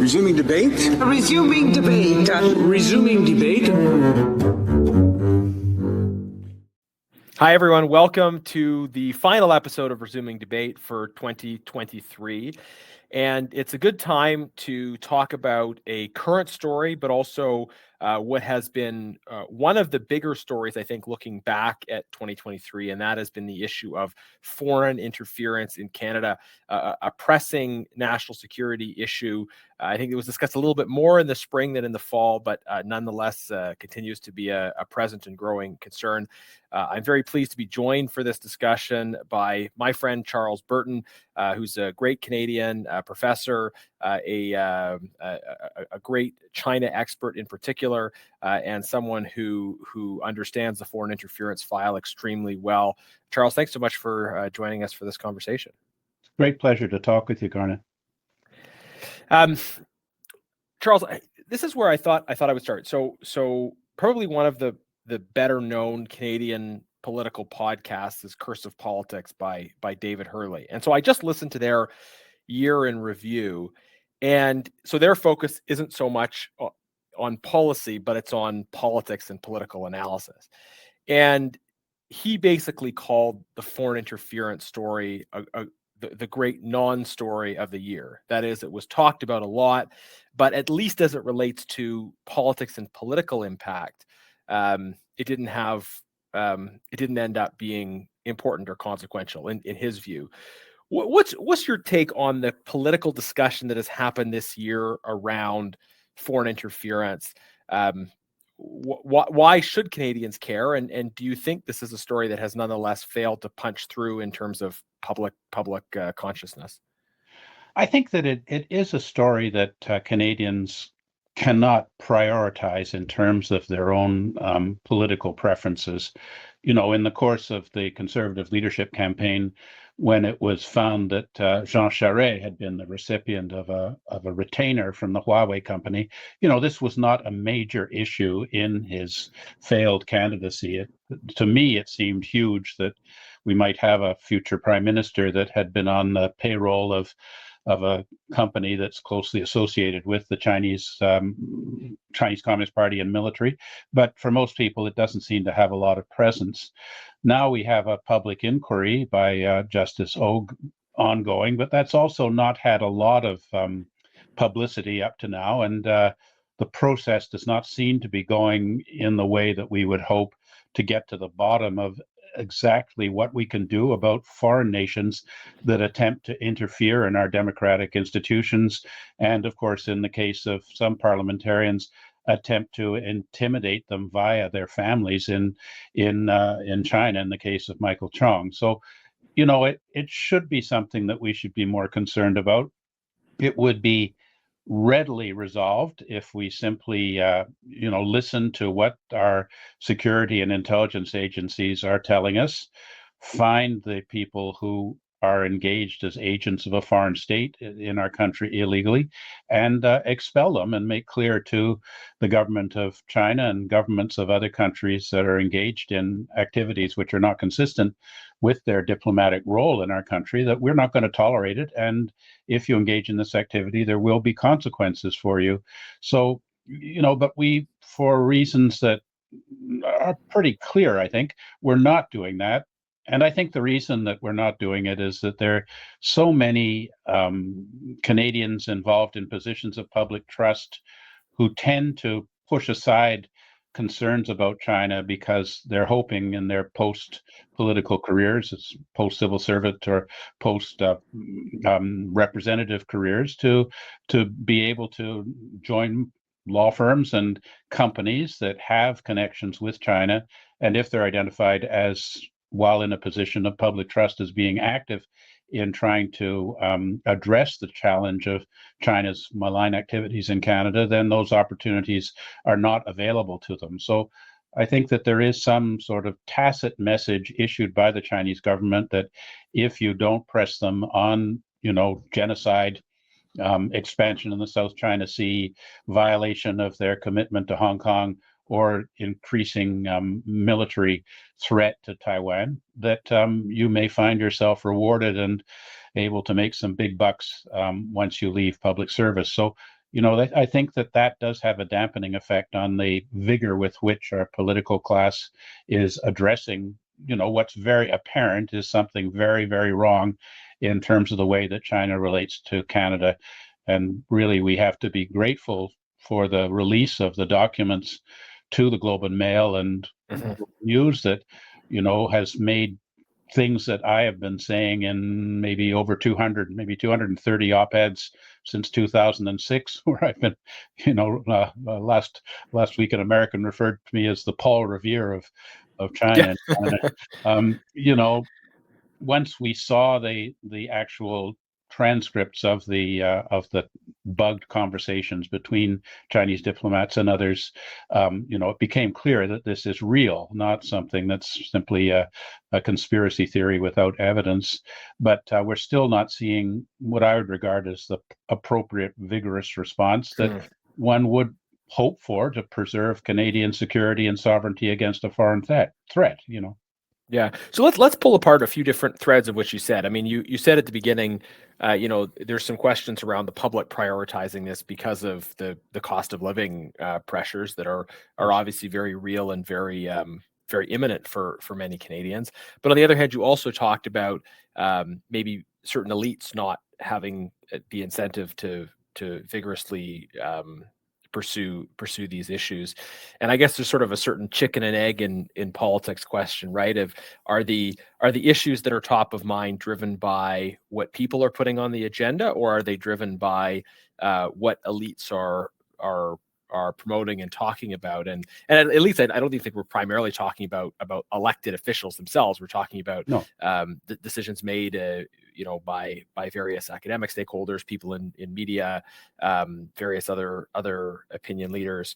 Resuming debate. Resuming debate. Resuming debate. Hi, everyone. Welcome to the final episode of Resuming Debate for 2023. And it's a good time to talk about a current story, but also what has been one of the bigger stories, I think, looking back at 2023, and that has been the issue of foreign interference in Canada, a pressing national security issue. I think it was discussed a little bit more in the spring than in the fall, but nonetheless continues to be a present and growing concern. I'm very pleased to be joined for this discussion by my friend Charles Burton, who's a great Canadian professor, a great China expert in particular, and someone who understands the foreign interference file extremely well. Charles, thanks so much for joining us for this conversation. It's a great pleasure to talk with you, Garnet. Charles, this is where I thought I would start. So probably one of the better known Canadian political podcasts is Curse of Politics by David Hurley. And so I just listened to their year in review. And so their focus isn't so much on policy, but it's on politics and political analysis. And he basically called the foreign interference story the great non-story of the year. That is, it was talked about a lot, but at least as it relates to politics and political impact, it didn't end up being important or consequential in his view. What's your take on the political discussion that has happened this year around foreign interference? Why should Canadians care? And do you think this is a story that has nonetheless failed to punch through in terms of public consciousness? I think that it is a story that Canadians cannot prioritize in terms of their own political preferences. You know, in the course of the Conservative leadership campaign, when it was found that Jean Charest had been the recipient of a retainer from the Huawei company, you know, this was not a major issue in his failed candidacy. To me, it seemed huge that we might have a future prime minister that had been on the payroll of a company that's closely associated with the Chinese Communist Party and military. But for most people, it doesn't seem to have a lot of presence. Now we have a public inquiry by Justice Og ongoing, but that's also not had a lot of publicity up to now. And the process does not seem to be going in the way that we would hope to get to the bottom of exactly what we can do about foreign nations that attempt to interfere in our democratic institutions, and of course, in the case of some parliamentarians, attempt to intimidate them via their families in China, in the case of Michael Chong. So, you know, it should be something that we should be more concerned about. It would be readily resolved if we simply, listen to what our security and intelligence agencies are telling us, find the people who are engaged as agents of a foreign state in our country illegally, and expel them and make clear to the government of China and governments of other countries that are engaged in activities which are not consistent with their diplomatic role in our country that we're not going to tolerate it. And if you engage in this activity, there will be consequences for you. So, you know, but we, for reasons that are pretty clear, I think, we're not doing that. And I think the reason that we're not doing it is that there are so many Canadians involved in positions of public trust who tend to push aside concerns about China because they're hoping in their post-political careers, it's post-civil servant or post-representative careers, to be able to join law firms and companies that have connections with China. And if they're identified as, while in a position of public trust, as being active in trying to address the challenge of China's malign activities in Canada, then those opportunities are not available to them. So I think that there is some sort of tacit message issued by the Chinese government that if you don't press them on, genocide, expansion in the South China Sea, violation of their commitment to Hong Kong, or increasing military threat to Taiwan, that you may find yourself rewarded and able to make some big bucks once you leave public service. So, I think that does have a dampening effect on the vigor with which our political class is addressing, what's very apparent is something very, very wrong in terms of the way that China relates to Canada. And really, we have to be grateful for the release of the documents to the Globe and Mail and news that, has made things that I have been saying in maybe over 200, maybe 230 op-eds since 2006, where I've been, last week an American referred to me as the Paul Revere of China. Once we saw the actual transcripts of the bugged conversations between Chinese diplomats and others, it became clear that this is real, not something that's simply a conspiracy theory without evidence. But we're still not seeing what I would regard as the appropriate, vigorous response that one would hope for to preserve Canadian security and sovereignty against a foreign threat. Yeah. So let's pull apart a few different threads of what you said. I mean, you said at the beginning, there's some questions around the public prioritizing this because of the cost of living pressures that are obviously very real and very very imminent for many Canadians. But on the other hand, you also talked about maybe certain elites not having the incentive to vigorously pursue these issues. And I guess there's sort of a certain chicken and egg in politics question, right? Are the issues that are top of mind driven by what people are putting on the agenda, or are they driven by what elites are promoting and talking about? And at least I don't think we're primarily talking about elected officials themselves. We're talking about the decisions made by various academic stakeholders, people in media, various other opinion leaders.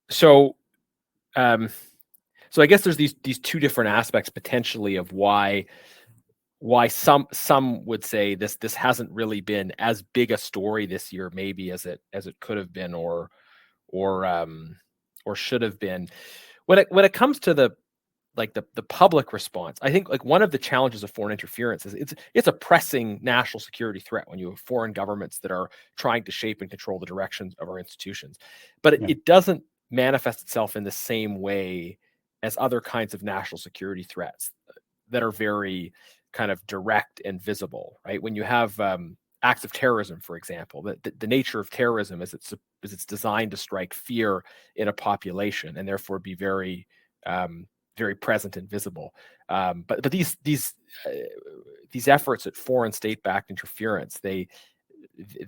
So I guess there's these two different aspects potentially of why some would say this hasn't really been as big a story this year, maybe as it could have been or should have been. When it comes to the public response, I think one of the challenges of foreign interference is it's a pressing national security threat when you have foreign governments that are trying to shape and control the directions of our institutions. But it doesn't manifest itself in the same way as other kinds of national security threats that are very kind of direct and visible, right? When you have acts of terrorism, for example, the nature of terrorism is it's designed to strike fear in a population and therefore be very very present and visible. But these efforts at foreign state-backed interference, they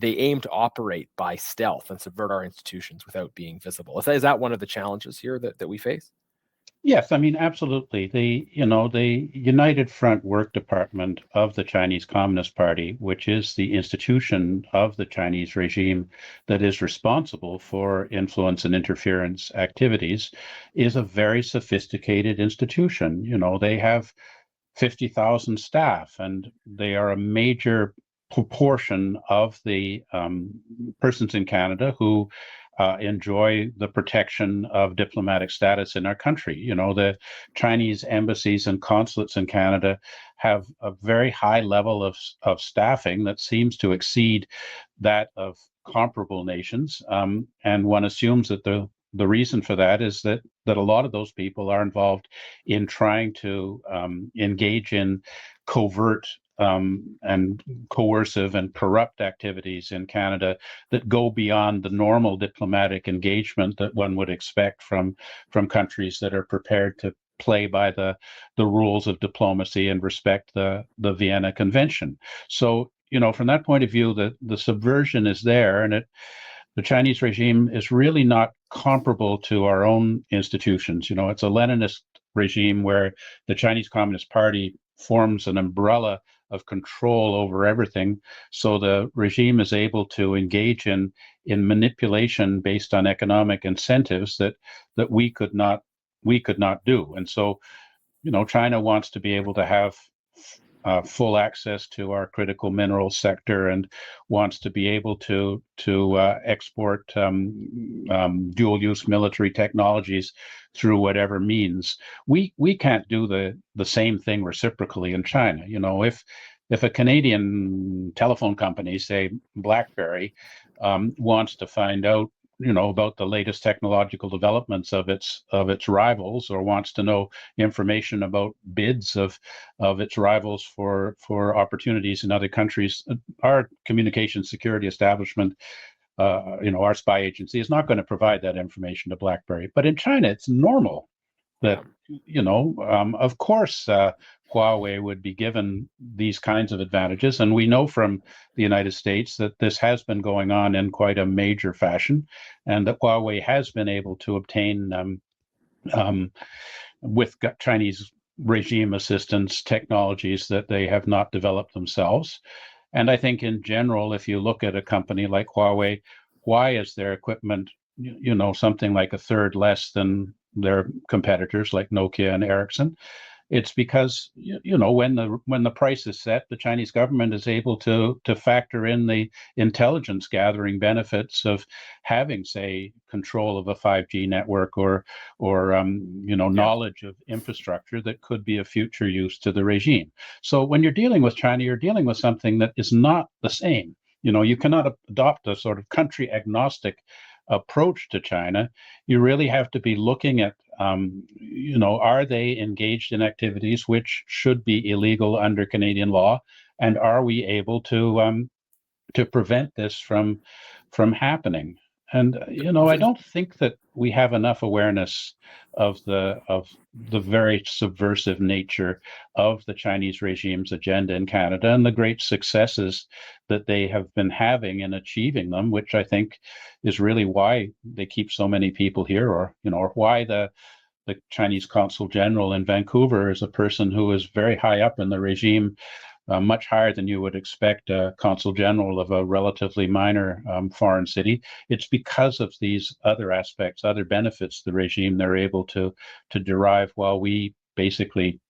aim to operate by stealth and subvert our institutions without being visible. Is that one of the challenges here that we face? Yes, I mean, absolutely. The United Front Work Department of the Chinese Communist Party, which is the institution of the Chinese regime that is responsible for influence and interference activities, is a very sophisticated institution. They have 50,000 staff, and they are a major proportion of the persons in Canada who enjoy the protection of diplomatic status in our country. The Chinese embassies and consulates in Canada have a very high level of staffing that seems to exceed that of comparable nations. And one assumes that the reason for that is that a lot of those people are involved in trying to engage in covert and coercive and corrupt activities in Canada that go beyond the normal diplomatic engagement that one would expect from countries that are prepared to play by the rules of diplomacy and respect the Vienna Convention. So, from that point of view, the subversion is there, and the Chinese regime is really not comparable to our own institutions. It's a Leninist regime where the Chinese Communist Party forms an umbrella of control over everything. So the regime is able to engage in manipulation based on economic incentives that we could not do. And so, China wants to be able to have full access to our critical mineral sector and wants to be able to export dual-use military technologies through whatever means. We can't do the same thing reciprocally in China. If a Canadian telephone company, say BlackBerry, wants to find out, about the latest technological developments of its rivals, or wants to know information about bids of its rivals for opportunities in other countries. Our communications security establishment, our spy agency, is not going to provide that information to BlackBerry. But in China, it's normal that, of course, Huawei would be given these kinds of advantages. And we know from the United States that this has been going on in quite a major fashion, and that Huawei has been able to obtain, with Chinese regime assistance, technologies that they have not developed themselves. And I think in general, if you look at a company like Huawei, why is their equipment, something like a third less than their competitors like Nokia and Ericsson? It's because when the price is set, the Chinese government is able to factor in the intelligence gathering benefits of having, say, control of a 5G network, or knowledge of infrastructure that could be of future use to the regime. So when you're dealing with China, you're dealing with something that is not the same. You cannot adopt a sort of country agnostic approach to China. You really have to be looking at, are they engaged in activities which should be illegal under Canadian law, and are we able to prevent this from happening? And I don't think that we have enough awareness of the very subversive nature of the Chinese regime's agenda in Canada, and the great successes that they have been having in achieving them, which I think is really why they keep so many people here, or why the Chinese consul general in Vancouver is a person who is very high up in the regime, much higher than you would expect a consul general of a relatively minor foreign city. It's because of these other aspects, other benefits the regime they're able to derive, while we basically,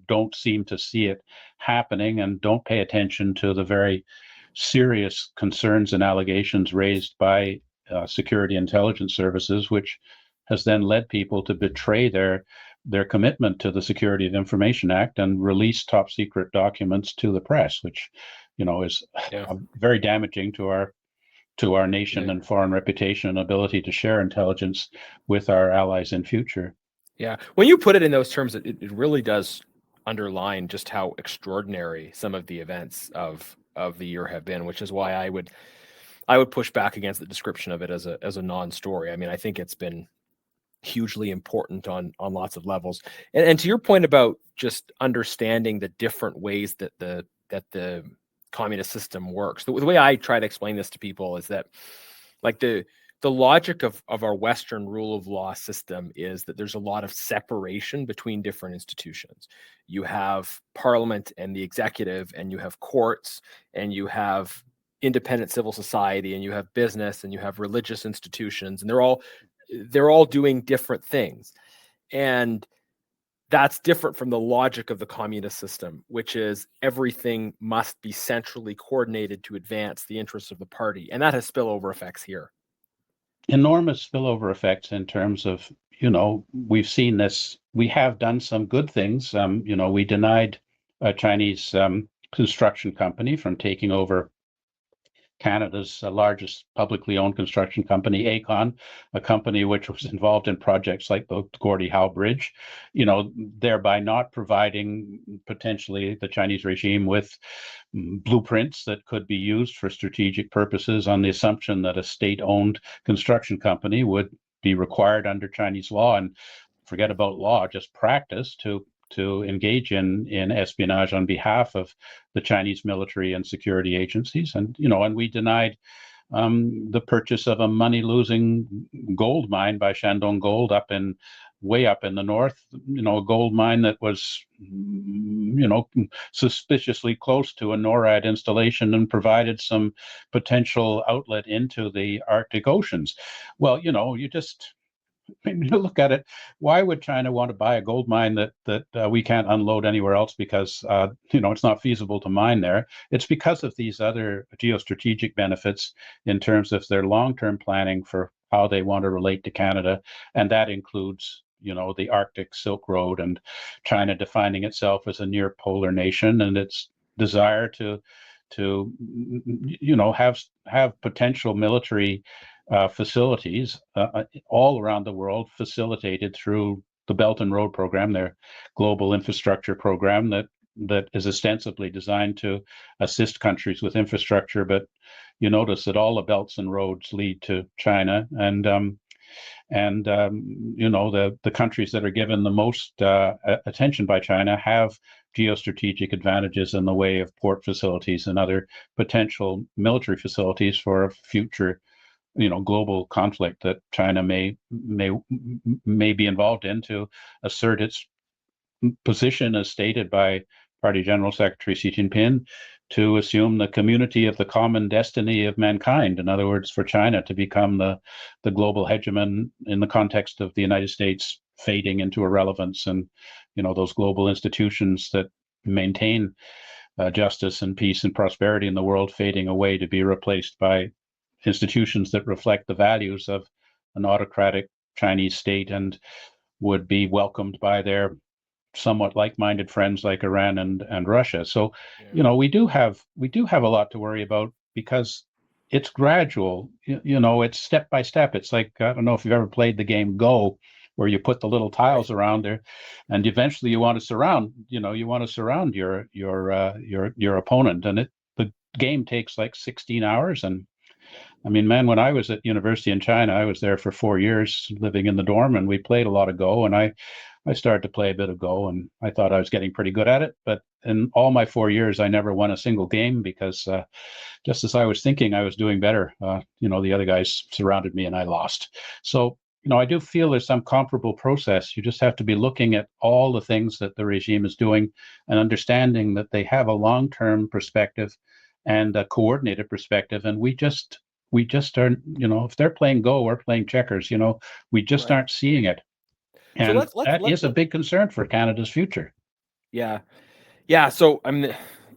don't seem to see it happening, and don't pay attention to the very serious concerns and allegations raised by security intelligence services, which has then led people to betray their commitment to the Security of Information Act and release top secret documents to the press, which is very damaging to our nation and foreign reputation and ability to share intelligence with our allies in future. Yeah, when you put it in those terms, it really does underline just how extraordinary some of the events of the year have been, which is why I would push back against the description of it as a non-story. I mean, I think it's been hugely important on lots of levels. And to your point about just understanding the different ways that the communist system works, the way I try to explain this to people is that, like, the logic of our Western rule of law system is that there's a lot of separation between different institutions. You have parliament and the executive, and you have courts, and you have independent civil society, and you have business, and you have religious institutions, and they're all doing different things. And that's different from the logic of the communist system, which is everything must be centrally coordinated to advance the interests of the party. And that has spillover effects here. Enormous spillover effects in terms of, we've seen this. We have done some good things. We denied a Chinese construction company from taking over Canada's largest publicly owned construction company, Aecon, a company which was involved in projects like the Gordie Howe Bridge, thereby not providing potentially the Chinese regime with blueprints that could be used for strategic purposes, on the assumption that a state-owned construction company would be required under Chinese law, and forget about law, just practice, to engage in espionage on behalf of the Chinese military and security agencies. And we denied the purchase of a money-losing gold mine by Shandong Gold way up in the north, a gold mine that was, suspiciously close to a NORAD installation and provided some potential outlet into the Arctic oceans. Well, you just, look at it. Why would China want to buy a gold mine that we can't unload anywhere else because it's not feasible to mine there? It's because of these other geostrategic benefits in terms of their long-term planning for how they want to relate to Canada, and that includes the Arctic Silk Road, and China defining itself as a near polar nation, and its desire to to, have potential military facilities all around the world, facilitated through the Belt and Road program, their global infrastructure program that is ostensibly designed to assist countries with infrastructure. But you notice that all the belts and roads lead to China, and the countries that are given the most attention by China have geostrategic advantages in the way of port facilities and other potential military facilities for a future, global conflict that China may be involved in, to assert its position as stated by Party General Secretary Xi Jinping, to assume the community of the common destiny of mankind. In other words, for China to become the global hegemon in the context of the United States fading into irrelevance, and those global institutions that maintain justice and peace and prosperity in the world fading away, to be replaced by institutions that reflect the values of an autocratic Chinese state and would be welcomed by their somewhat like-minded friends like Iran and Russia. So, we do have a lot to worry about, because it's gradual. It's step by step. It's like, I don't know if you've ever played the game Go, where you put the little tiles around there, and eventually you want to surround. Your opponent, and the game takes like 16 hours. And I mean, man, when I was at university in China, I was there for 4 years living in the dorm, and we played a lot of Go, and I started to play a bit of Go, and I thought I was getting pretty good at it. But in all my 4 years, I never won a single game, because just as I was thinking I was doing better, the other guys surrounded me and I lost. So, I do feel there's some comparable process. You just have to be looking at all the things that the regime is doing and understanding that they have a long-term perspective and a coordinated perspective. And we just aren't, if they're playing Go, we're playing checkers, we just aren't seeing it. And that is a big concern for Canada's future. Yeah. So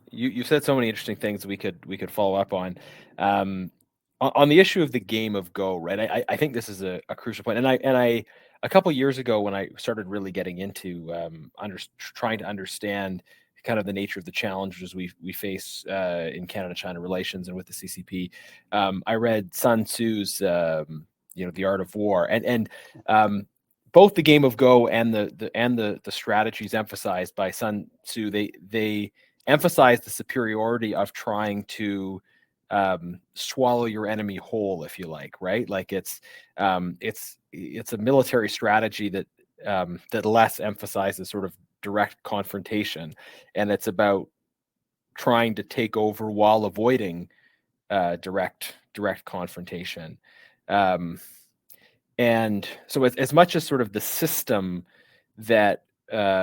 you said so many interesting things we could follow up on. On the issue of the game of Go, right? I think this is a crucial point. And I a couple years ago, when I started really getting into trying to understand kind of the nature of the challenges we face in Canada-China relations and with the CCP, I read Sun Tzu's The Art of War, and both the game of Go and the strategies emphasized by Sun Tzu, they emphasize the superiority of trying to swallow your enemy whole, if you like, right? Like it's a military strategy that less emphasizes sort of direct confrontation, and it's about trying to take over while avoiding direct confrontation. And so, as much as sort of the system that that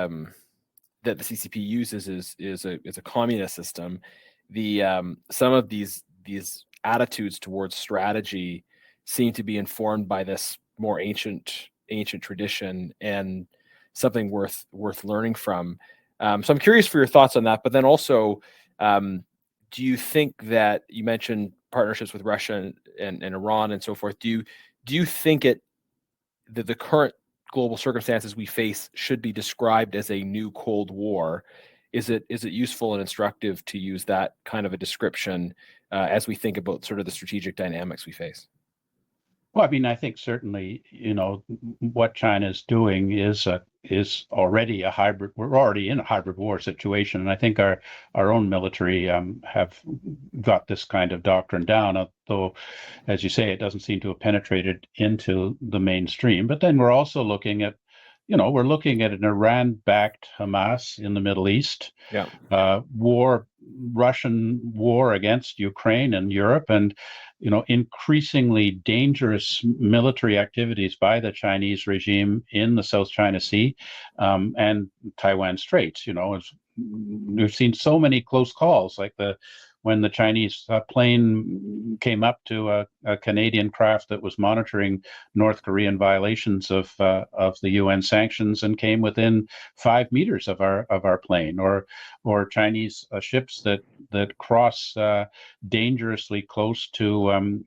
the CCP uses is a communist system, the some of these attitudes towards strategy seem to be informed by this more ancient tradition, and something worth learning from. So I'm curious for your thoughts on that. But then also, do you think that you mentioned partnerships with Russia and Iran and so forth? Do you think that the current global circumstances we face should be described as a new Cold War? Is it useful and instructive to use that kind of a description as we think about sort of the strategic dynamics we face? Well, I mean, I think certainly, what China is doing is already a hybrid. We're already in a hybrid war situation, and I think our own military have got this kind of doctrine down. Although, as you say, it doesn't seem to have penetrated into the mainstream. But then we're also looking at, we're looking at an Iran-backed Hamas in the Middle East, Russian war against Ukraine and Europe, and increasingly dangerous military activities by the Chinese regime in the South China Sea and Taiwan Straits. We've seen so many close calls, like when the Chinese plane came up to a Canadian craft that was monitoring North Korean violations of the UN sanctions and came within 5 meters of our plane, or Chinese ships that cross dangerously close to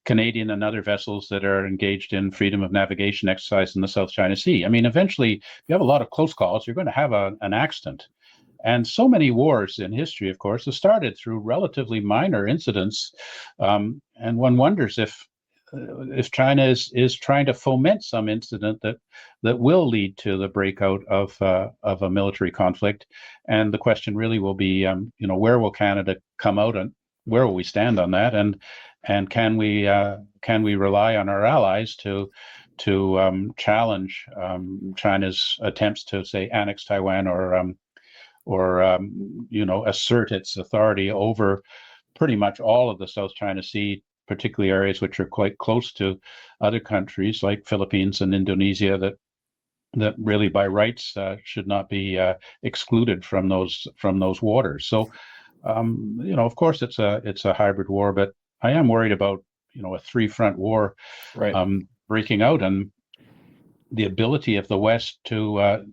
Canadian and other vessels that are engaged in freedom of navigation exercise in the South China Sea. I mean, eventually, if you have a lot of close calls, you're going to have an accident. And so many wars in history, of course, have started through relatively minor incidents. And one wonders if China is trying to foment some incident that will lead to the breakout of a military conflict. And the question really will be, where will Canada come out, and where will we stand on that? And can we rely on our allies to challenge China's attempts to, say, annex Taiwan or assert its authority over pretty much all of the South China Sea, particularly areas which are quite close to other countries like Philippines and Indonesia that really by rights should not be excluded from those waters. So, of course, it's a hybrid war, but I am worried about a three-front war breaking out, and the ability of the West to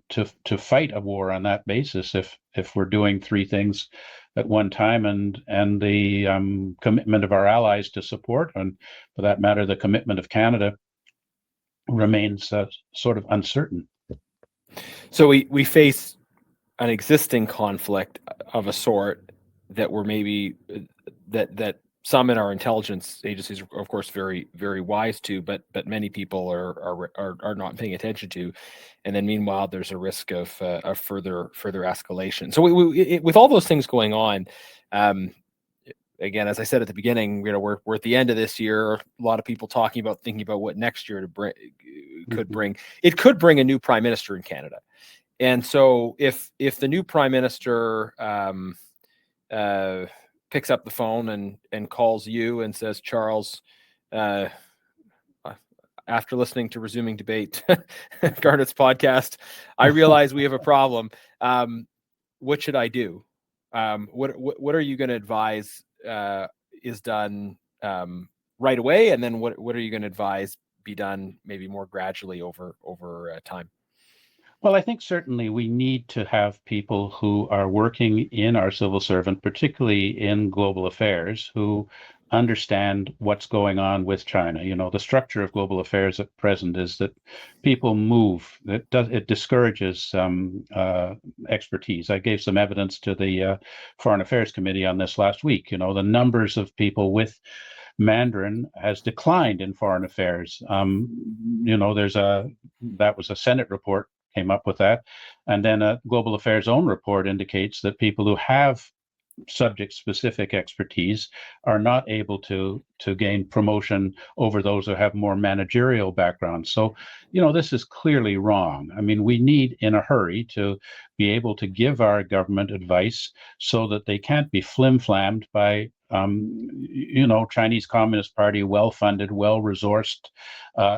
fight a war on that basis if we're doing three things at one time, and the commitment of our allies to support, and for that matter, the commitment of Canada remains sort of uncertain. So we face an existing conflict of a sort that we're maybe that some in our intelligence agencies are, of course, very, very wise to, but many people are not paying attention to. And then meanwhile, there's a risk of further escalation. So with all those things going on, again, as I said at the beginning, we're at the end of this year. A lot of people thinking about what next year could bring. It could bring a new prime minister in Canada. And so if the new prime minister picks up the phone and calls you and says, Charles, after listening to Resuming Debate, Garnett's podcast, I realize we have a problem. What should I do? What are you going to advise is done right away? And then what are you going to advise be done maybe more gradually over time? Well, I think certainly we need to have people who are working in our civil servant, particularly in global affairs, who understand what's going on with China. The structure of global affairs at present is that people move. It discourages expertise. I gave some evidence to the Foreign Affairs Committee on this last week. The numbers of people with Mandarin has declined in foreign affairs. That was a Senate report came up with that. And then a Global Affairs' own report indicates that people who have subject-specific expertise are not able to gain promotion over those who have more managerial backgrounds. So, this is clearly wrong. I mean, we need in a hurry to be able to give our government advice so that they can't be flim-flammed by Chinese Communist Party, well-funded, well-resourced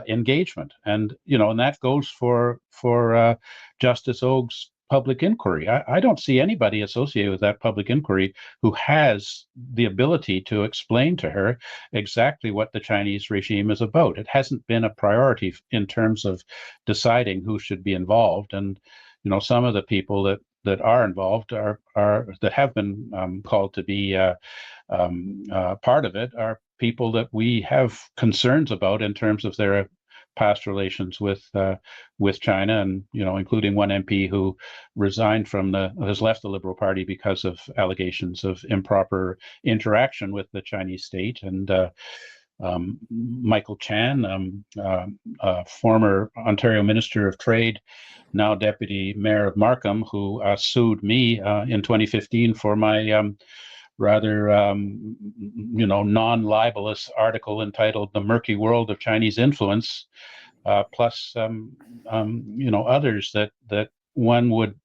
engagement, and that goes for Justice Ogue's public inquiry. I don't see anybody associated with that public inquiry who has the ability to explain to her exactly what the Chinese regime is about. It hasn't been a priority in terms of deciding who should be involved, and some of the people that are involved are that have been called to be part of it are people that we have concerns about in terms of their past relations with China, and including one MP who resigned has left the Liberal Party because of allegations of improper interaction with the Chinese state, and Michael Chan, former Ontario Minister of Trade, now Deputy Mayor of Markham, who sued me in 2015 for my rather non-libelous article entitled "The Murky World of Chinese Influence," plus others that one would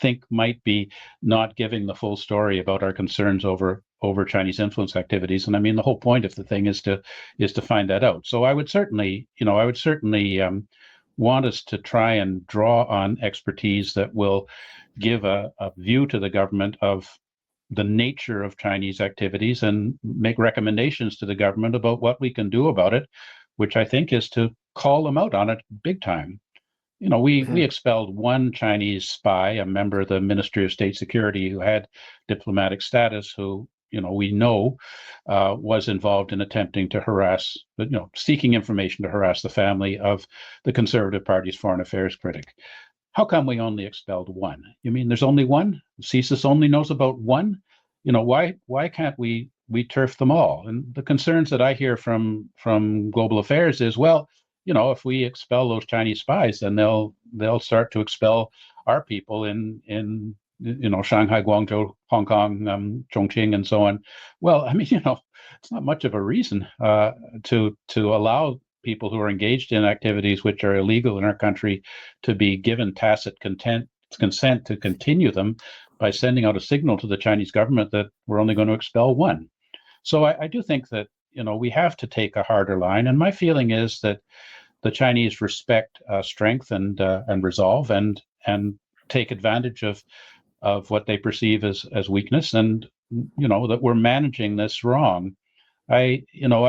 think might be not giving the full story about our concerns over Chinese influence activities. And I mean, the whole point of the thing is to find that out. So I would certainly want us to try and draw on expertise that will give a view to the government of the nature of Chinese activities and make recommendations to the government about what we can do about it, which I think is to call them out on it big time. We expelled one Chinese spy, a member of the Ministry of State Security who had diplomatic status, who we know was involved in attempting to harass, seeking information to harass the family of the Conservative Party's foreign affairs critic. how come we only expelled one? You mean there's only one? CSIS only knows about one? Why can't we turf them all? And the concerns that I hear from Global Affairs is, well, if we expel those Chinese spies, then they'll start to expel our people in Shanghai, Guangzhou, Hong Kong, Chongqing, and so on. Well, I mean, it's not much of a reason to allow people who are engaged in activities which are illegal in our country to be given tacit consent to continue them by sending out a signal to the Chinese government that we're only going to expel one. So I do think that we have to take a harder line, and my feeling is that the Chinese respect strength and resolve and take advantage of what they perceive as weakness, and that we're managing this wrong. I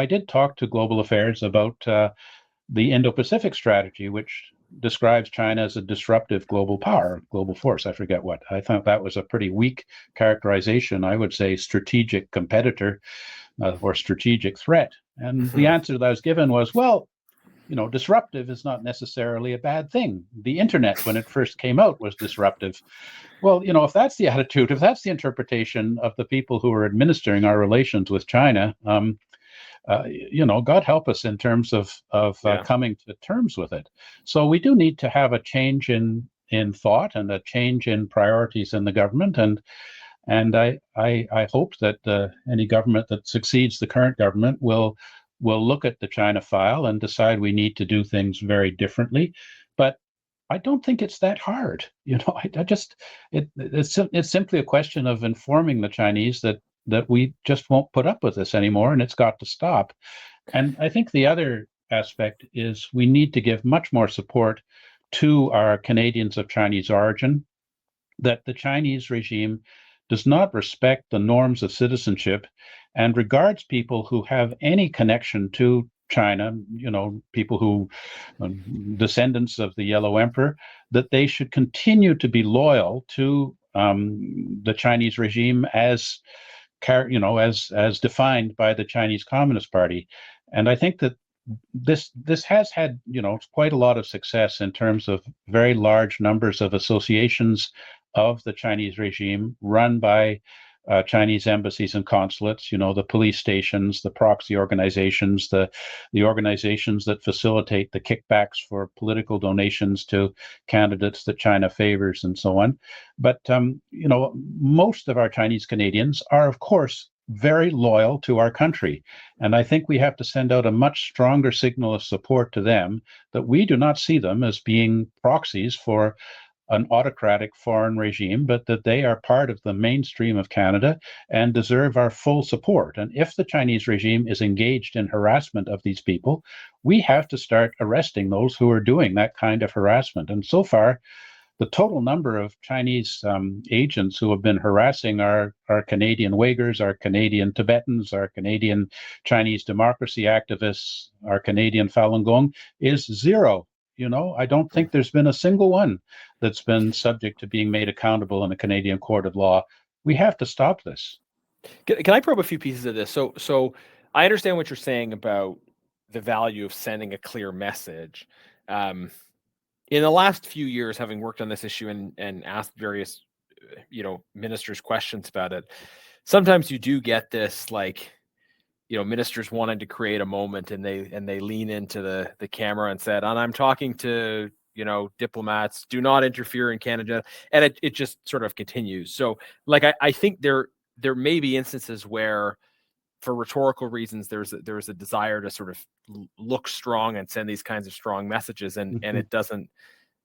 did talk to Global Affairs about the Indo-Pacific strategy, which describes China as a disruptive global power, global force. I forget what. I thought that was a pretty weak characterization. I would say strategic competitor or strategic threat. And the answer that I was given was, well, disruptive is not necessarily a bad thing. The internet, when it first came out, was disruptive. Well, if that's the attitude, if that's the interpretation of the people who are administering our relations with China, God help us in terms of coming to terms with it. So we do need to have a change in thought and a change in priorities in the government, and I hope that any government that succeeds the current government will look at the China file and decide we need to do things very differently. But I don't think it's that hard. It's simply a question of informing the Chinese that we just won't put up with this anymore, and it's got to stop. And I think the other aspect is we need to give much more support to our Canadians of Chinese origin, that the Chinese regime does not respect the norms of citizenship and regards people who have any connection to China, people who descendants of the Yellow Emperor, that they should continue to be loyal to the Chinese regime as defined by the Chinese Communist Party. And I think that this has had quite a lot of success in terms of very large numbers of associations of the Chinese regime run by Chinese embassies and consulates, the police stations, the proxy organizations, the organizations that facilitate the kickbacks for political donations to candidates that China favors, and so on. But, most of our Chinese Canadians are, of course, very loyal to our country. And I think we have to send out a much stronger signal of support to them, that we do not see them as being proxies for an autocratic foreign regime, but that they are part of the mainstream of Canada and deserve our full support. And if the Chinese regime is engaged in harassment of these people, we have to start arresting those who are doing that kind of harassment. And so far, the total number of Chinese agents who have been harassing our Canadian Uyghurs, our Canadian Tibetans, our Canadian Chinese democracy activists, our Canadian Falun Gong is zero. I don't think there's been a single one that's been subject to being made accountable in a Canadian court of law. We have to stop this. Can I probe a few pieces of this? So I understand what you're saying about the value of sending a clear message. In the last few years, having worked on this issue and asked various, ministers questions about it, sometimes you do get this, ministers wanted to create a moment and they lean into the camera and said, and I'm talking to, diplomats, do not interfere in Canada. And it just sort of continues. So I think there may be instances where, for rhetorical reasons, there's a desire to sort of look strong and send these kinds of strong messages. And it doesn't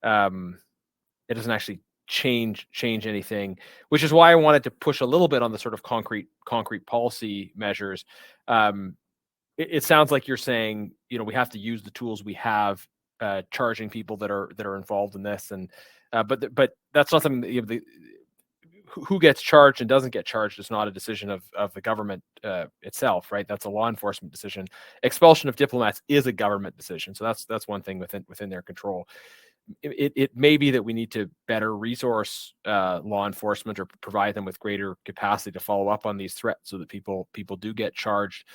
actually change anything, which is why I wanted to push a little bit on the sort of concrete policy measures. It sounds like you're saying, we have to use the tools we have, charging people that are involved in this, and but that's not something that who gets charged and doesn't get charged is not a decision of the government itself, right? That's a law enforcement decision. Expulsion of diplomats is a government decision, so that's one thing within their control. It may be that we need to better resource law enforcement or provide them with greater capacity to follow up on these threats so that people do get charged.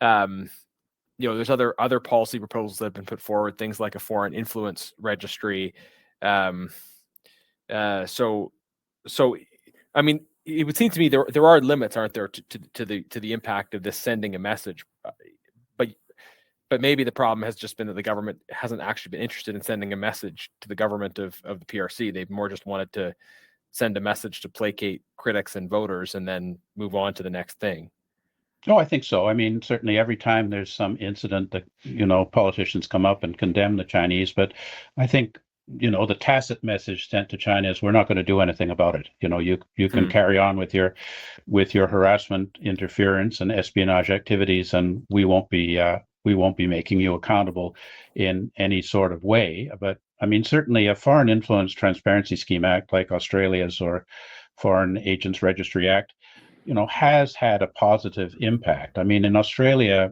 There's other policy proposals that have been put forward, things like a foreign influence registry. So, I mean, it would seem to me there are limits, aren't there, to the impact of this sending a message, but maybe the problem has just been that the government hasn't actually been interested in sending a message to the government of the PRC. They've more just wanted to send a message to placate critics and voters and then move on to the next thing. Oh, I think so. I mean, certainly every time there's some incident that, politicians come up and condemn the Chinese, but I think, the tacit message sent to China is we're not going to do anything about it. You can carry on with your harassment, interference, and espionage activities, and we won't be making you accountable in any sort of way. But I mean, certainly a Foreign Influence Transparency Scheme Act like Australia's or Foreign Agents Registry Act, has had a positive impact. I mean, in Australia,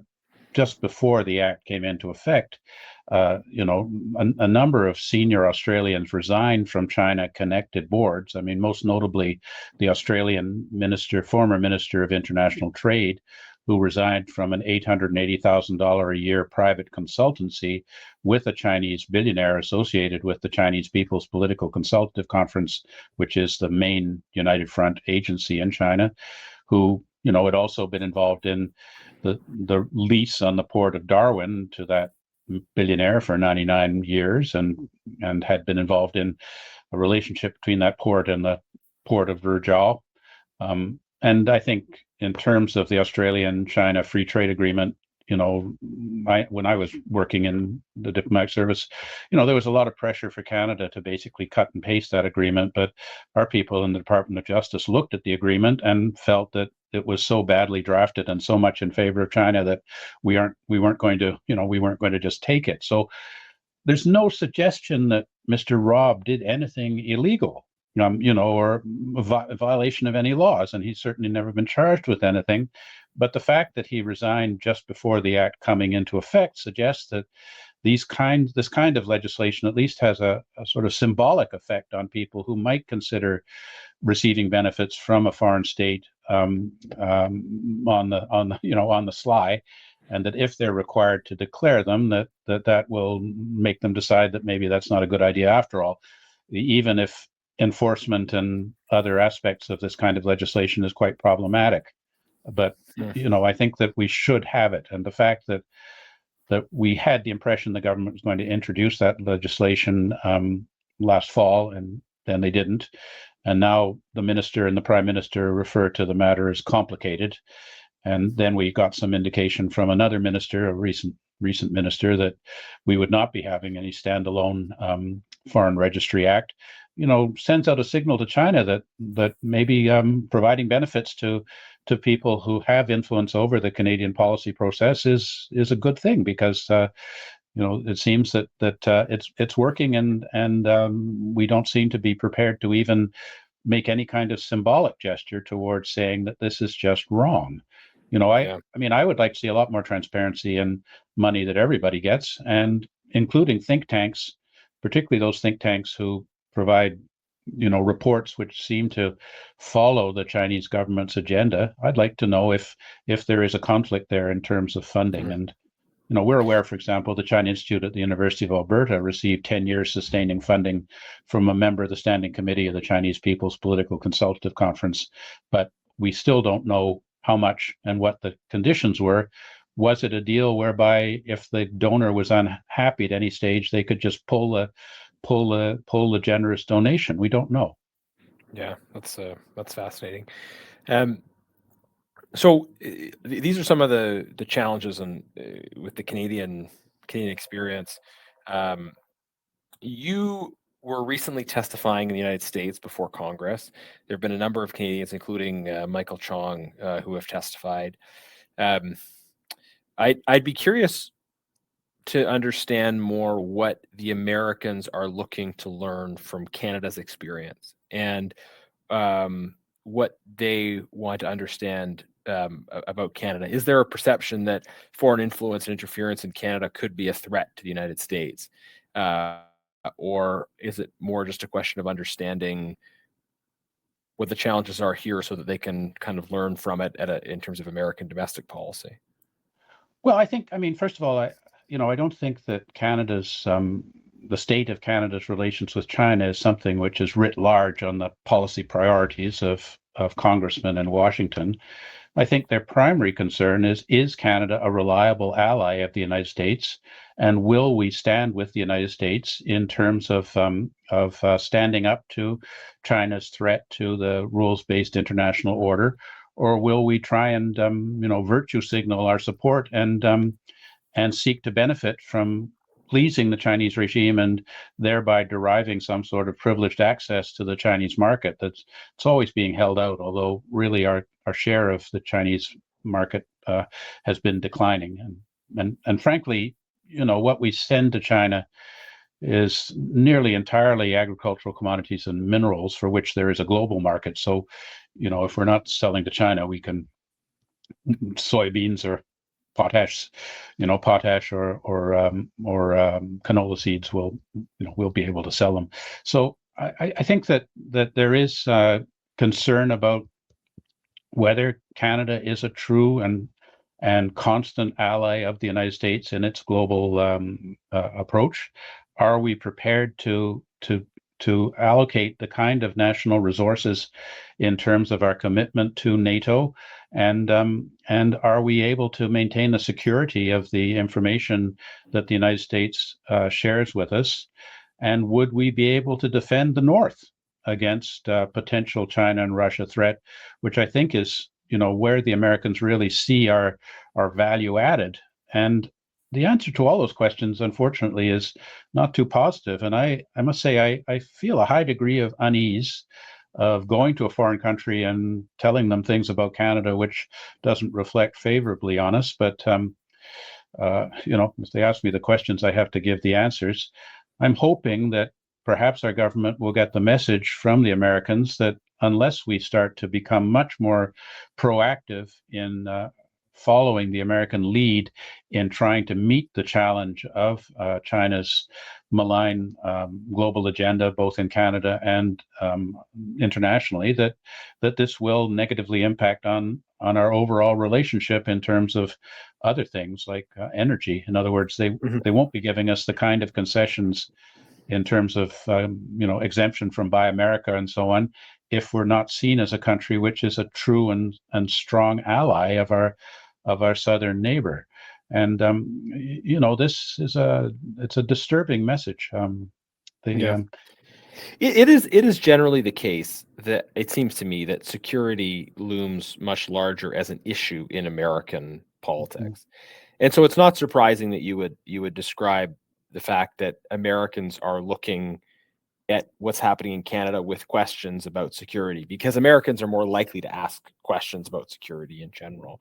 just before the act came into effect, a number of senior Australians resigned from China-connected boards. I mean, most notably, the Australian former Minister of International Trade, who resigned from an $880,000 a year private consultancy with a Chinese billionaire associated with the Chinese People's Political Consultative Conference, which is the main United Front agency in China, who, had also been involved in the lease on the port of Darwin to that billionaire for 99 years and had been involved in a relationship between that port and the port of Ruzhou. And I think in terms of the Australian-China Free Trade Agreement, when I was working in the diplomatic service, there was a lot of pressure for Canada to basically cut and paste that agreement. But our people in the Department of Justice looked at the agreement and felt that it was so badly drafted and so much in favor of China that we weren't going to just take it. So there's no suggestion that Mr. Robb did anything illegal, or a violation of any laws, and he's certainly never been charged with anything. But the fact that he resigned just before the act coming into effect suggests that this kind of legislation at least has a sort of symbolic effect on people who might consider receiving benefits from a foreign state on the sly, and that if they're required to declare them, that will make them decide that maybe that's not a good idea after all, even if enforcement and other aspects of this kind of legislation is quite problematic. But I think that we should have it, and the fact that we had the impression the government was going to introduce that legislation last fall, and then they didn't, and now the minister and the prime minister refer to the matter as complicated, and then we got some indication from another minister, a recent minister, that we would not be having any standalone Foreign Registry Act. Sends out a signal to China that maybe providing benefits to people who have influence over the Canadian policy process is a good thing, because it seems that it's working, and we don't seem to be prepared to even make any kind of symbolic gesture towards saying that this is just wrong. I mean, I would like to see a lot more transparency in money that everybody gets, and including think tanks, particularly those think tanks who provide reports which seem to follow the Chinese government's agenda. I'd like to know if there is a conflict there in terms of funding. Mm-hmm. And we're aware, for example, the China Institute at the University of Alberta received 10 years sustaining funding from a member of the Standing Committee of the Chinese People's Political Consultative Conference, but we still don't know how much and what the conditions were. Was it a deal whereby if the donor was unhappy at any stage, they could just pull the generous donation? We don't know. Yeah, that's fascinating. So these are some of the challenges with the Canadian experience. You were recently testifying in the United States before Congress. There have been a number of Canadians, including Michael Chong, who have testified. I'd be curious to understand more what the Americans are looking to learn from Canada's experience, and what they want to understand about Canada. Is there a perception that foreign influence and interference in Canada could be a threat to the United States? Or is it more just a question of understanding what the challenges are here so that they can kind of learn from it in terms of American domestic policy? Well, I mean, first of all, I don't think that Canada's the state of Canada's relations with China is something which is writ large on the policy priorities of congressmen in Washington. I think their primary concern is Canada a reliable ally of the United States, and will we stand with the United States in terms of standing up to China's threat to the rules-based international order, or will we try and virtue signal our support and seek to benefit from pleasing the Chinese regime and thereby deriving some sort of privileged access to the Chinese market it's always being held out, although really our share of the Chinese market has been declining. And frankly, what we send to China is nearly entirely agricultural commodities and minerals for which there is a global market. So, if we're not selling to China, we can soybeans or potash or canola seeds we'll be able to sell them. So I think that there is concern about whether Canada is a true and constant ally of the United States in its global approach. Are we prepared to allocate the kind of national resources in terms of our commitment to NATO, and are we able to maintain the security of the information that the United States shares with us, and would we be able to defend the North against potential China and Russia threat, which I think is where the Americans really see our value added. And the answer to all those questions, unfortunately, is not too positive. And I must say, I feel a high degree of unease of going to a foreign country and telling them things about Canada which doesn't reflect favorably on us. But, if they ask me the questions, I have to give the answers. I'm hoping that perhaps our government will get the message from the Americans that unless we start to become much more proactive in following the American lead in trying to meet the challenge of China's malign global agenda, both in Canada and internationally, that this will negatively impact on our overall relationship in terms of other things like energy. In other words, they won't be giving us the kind of concessions in terms of exemption from Buy America and so on, if we're not seen as a country which is a true and strong ally of our southern neighbor. And this is it's a disturbing message. It is generally the case that it seems to me that security looms much larger as an issue in American politics. And so it's not surprising that you would describe the fact that Americans are looking at what's happening in Canada with questions about security, because Americans are more likely to ask questions about security in general.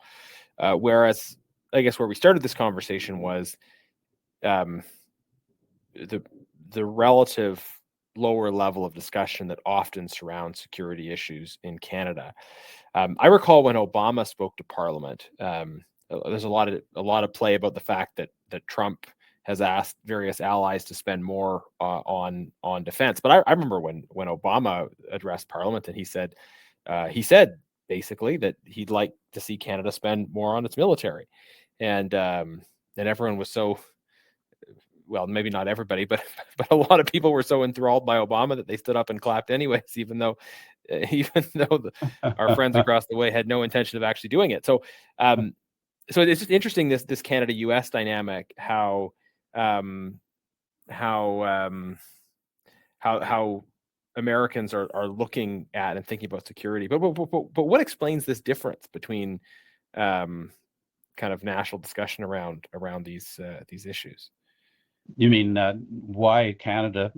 Whereas, I guess where we started this conversation was the relative lower level of discussion that often surrounds security issues in Canada. I recall when Obama spoke to Parliament, there's a lot of play about the fact that Trump has asked various allies to spend more on defense. But I remember when Obama addressed Parliament, and he said basically that he'd like to see Canada spend more on its military, and everyone was so, well, maybe not everybody, but a lot of people were so enthralled by Obama that they stood up and clapped anyways, even though our friends across the way had no intention of actually doing it. So so it's just interesting, this Canada-U.S. dynamic, how Americans are looking at and thinking about security. But what explains this difference between kind of national discussion around these issues? You mean why Canada?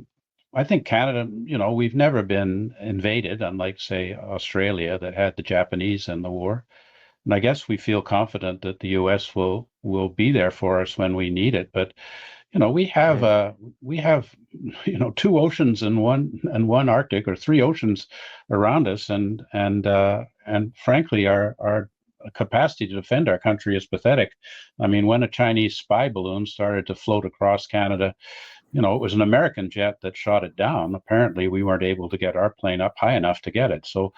I think Canada, we've never been invaded, unlike, say, Australia that had the Japanese in the war. And I guess we feel confident that the U.S. will be there for us when we need it. But we have two oceans and one Arctic, or three oceans around us, and frankly, our capacity to defend our country is pathetic. I mean, when a Chinese spy balloon started to float across Canada, it was an American jet that shot it down. Apparently, we weren't able to get our plane up high enough to get it. So,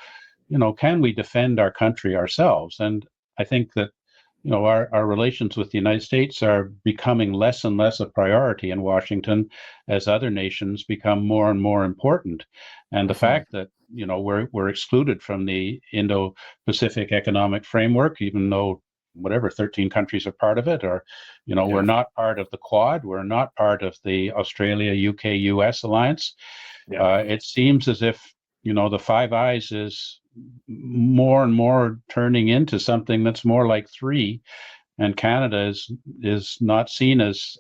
can we defend our country ourselves? And I think that our relations with the United States are becoming less and less a priority in Washington as other nations become more and more important. And the fact that, we're excluded from the Indo-Pacific Economic Framework, even though whatever 13 countries are part of it, or, we're not part of the Quad, we're not part of the Australia, UK, US alliance. It seems as if, the Five Eyes is more and more turning into something that's more like three, and Canada is not seen as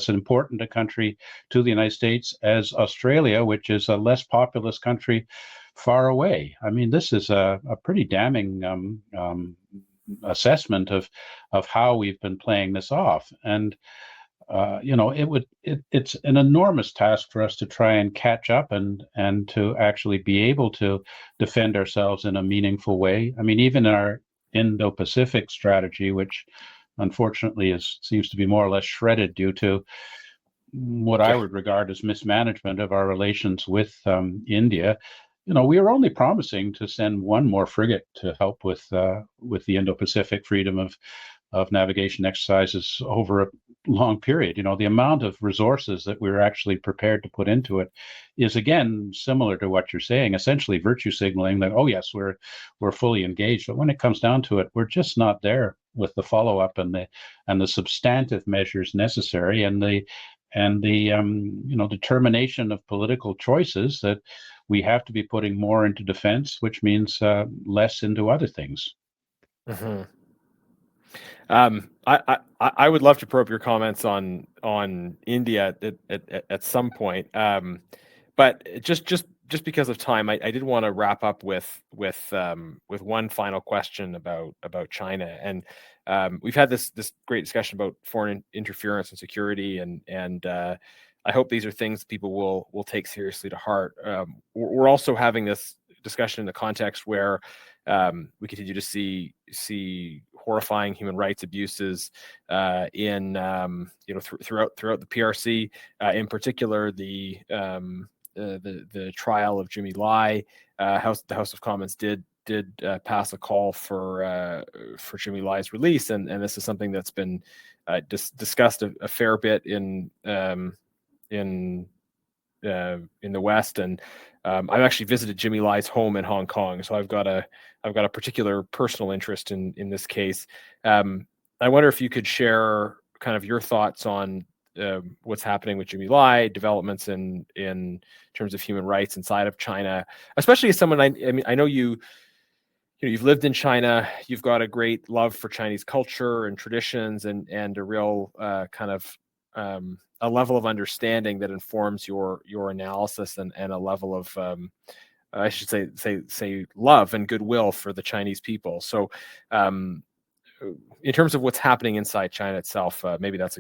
important a country to the United States as Australia, which is a less populous country far away. I mean, this is a pretty damning assessment of how we've been playing this off. And it's an enormous task for us to try and catch up and to actually be able to defend ourselves in a meaningful way. I mean, even in our Indo-Pacific strategy, which unfortunately seems to be more or less shredded due to what I would regard as mismanagement of our relations with India. We are only promising to send one more frigate to help with the Indo-Pacific freedom of navigation exercises over a long period. The amount of resources that we're actually prepared to put into it is, again, similar to what you're saying, essentially virtue signaling that, oh yes, we're fully engaged. But when it comes down to it, we're just not there with the follow-up and the substantive measures necessary and the determination of political choices that we have to be putting more into defense, which means less into other things. Mm-hmm. I would love to probe your comments on India at some point, but just because of time, I did want to wrap up with one final question about China. And we've had this great discussion about foreign interference and security, and I hope these are things people will take seriously to heart. We're also having this discussion in the context where we continue to see horrifying human rights abuses in throughout the PRC, in particular the trial of Jimmy Lai. The House of Commons did pass a call for Jimmy Lai's release, and this is something that's been discussed a fair bit in the West. And I've actually visited Jimmy Lai's home in Hong Kong, so I've got a particular personal interest in this case. I wonder if you could share kind of your thoughts on what's happening with Jimmy Lai, developments in terms of human rights inside of China, especially as someone I know you've lived in China, you've got a great love for Chinese culture and traditions, and a real kind of a level of understanding that informs your analysis, and a level of I should say love and goodwill for the Chinese people. So in terms of what's happening inside China itself, maybe that's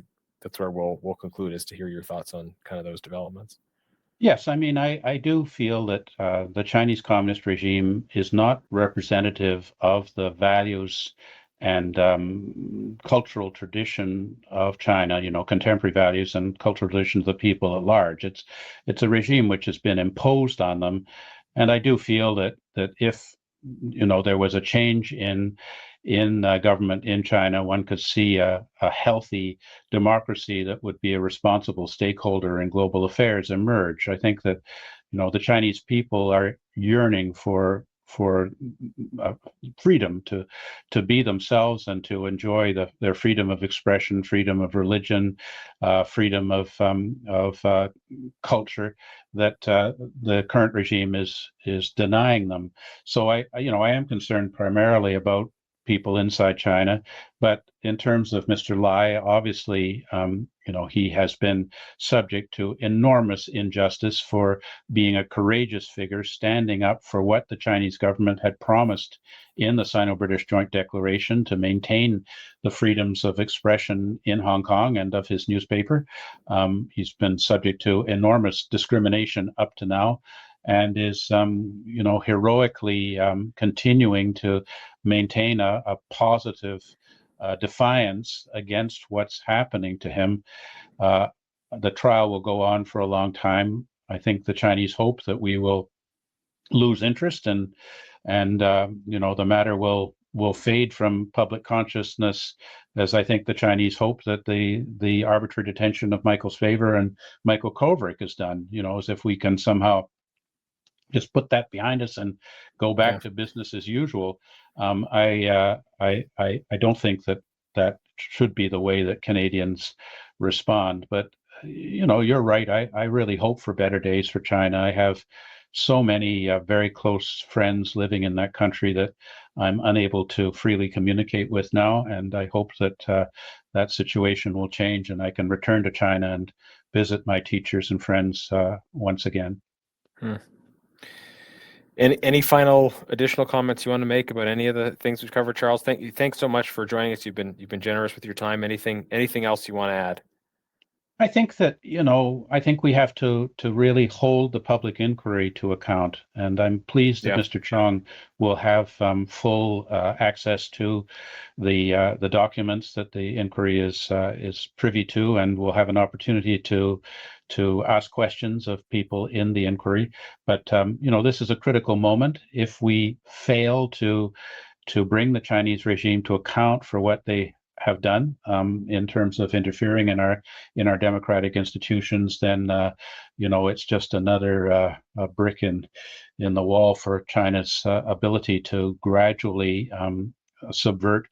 where we'll conclude, is to hear your thoughts on kind of those developments. Yes, I mean, I do feel that the Chinese Communist regime is not representative of the values and cultural tradition of China, contemporary values and cultural traditions of the people at large. It's a regime which has been imposed on them. And I do feel that if there was a change in government in China, one could see a healthy democracy that would be a responsible stakeholder in global affairs emerge. I think that the Chinese people are yearning for freedom to be themselves and to enjoy their freedom of expression, freedom of religion, freedom of culture that the current regime is denying them. So I am concerned primarily about people inside China, but in terms of Mr. Lai, obviously, he has been subject to enormous injustice for being a courageous figure, standing up for what the Chinese government had promised in the Sino-British Joint Declaration to maintain the freedoms of expression in Hong Kong and of his newspaper. He's been subject to enormous discrimination up to now, and is, heroically continuing to maintain a positive defiance against what's happening to him. The trial will go on for a long time. I think the Chinese hope that we will lose interest and the matter will will fade from public consciousness, as I think the Chinese hope that the arbitrary detention of Michael Spavor and Michael Kovrig has done. As if we can somehow just put that behind us and go back to business as usual. I don't think that should be the way that Canadians respond. But you're right. I really hope for better days for China. I have so many very close friends living in that country that I'm unable to freely communicate with now, and I hope that that situation will change and I can return to China and visit my teachers and friends once again. Any final additional comments you want to make about any of the things we've covered, Charles? Thanks so much for joining us. You've been generous with your time. Anything else you want to add? I think that, I think we have to really hold the public inquiry to account. And I'm pleased that Mr. Chong will have full access to the documents that the inquiry is privy to, and will have an opportunity to ask questions of people in the inquiry. But, this is a critical moment. If we fail to bring the Chinese regime to account for what they have done in terms of interfering in our democratic institutions, then it's just another brick in the wall for China's ability to gradually subvert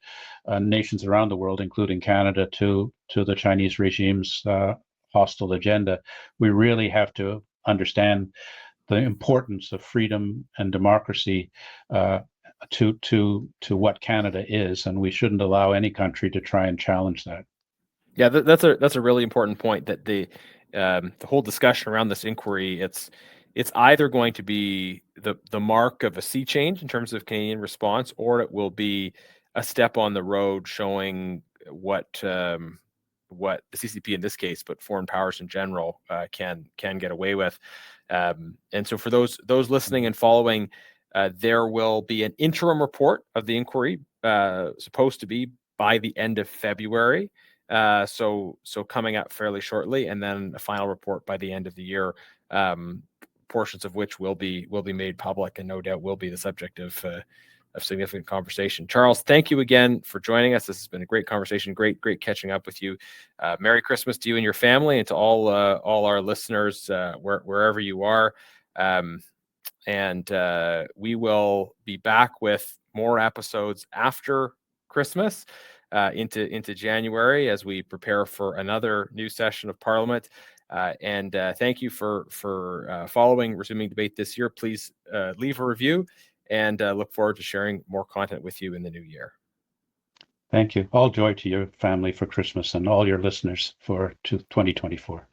nations around the world, including Canada, to the Chinese regime's hostile agenda. We really have to understand the importance of freedom and democracy to what Canada is, and we shouldn't allow any country to try and challenge that. Yeah, that's a really important point. That the whole discussion around this inquiry, it's either going to be the mark of a sea change in terms of Canadian response, or it will be a step on the road showing what the CCP in this case, but foreign powers in general, can get away with. And so for those listening and following, there will be an interim report of the inquiry, supposed to be by the end of February. So coming up fairly shortly, and then a final report by the end of the year, portions of which will be made public and no doubt will be the subject of significant conversation. Charles, thank you again for joining us. This has been a great conversation. Great catching up with you. Merry Christmas to you and your family, and to all our listeners wherever you are. And we will be back with more episodes after Christmas into January as we prepare for another new session of Parliament. And thank you for following Resuming Debate this year. Please leave a review, and look forward to sharing more content with you in the new year. Thank you. All joy to your family for Christmas, and all your listeners for 2024.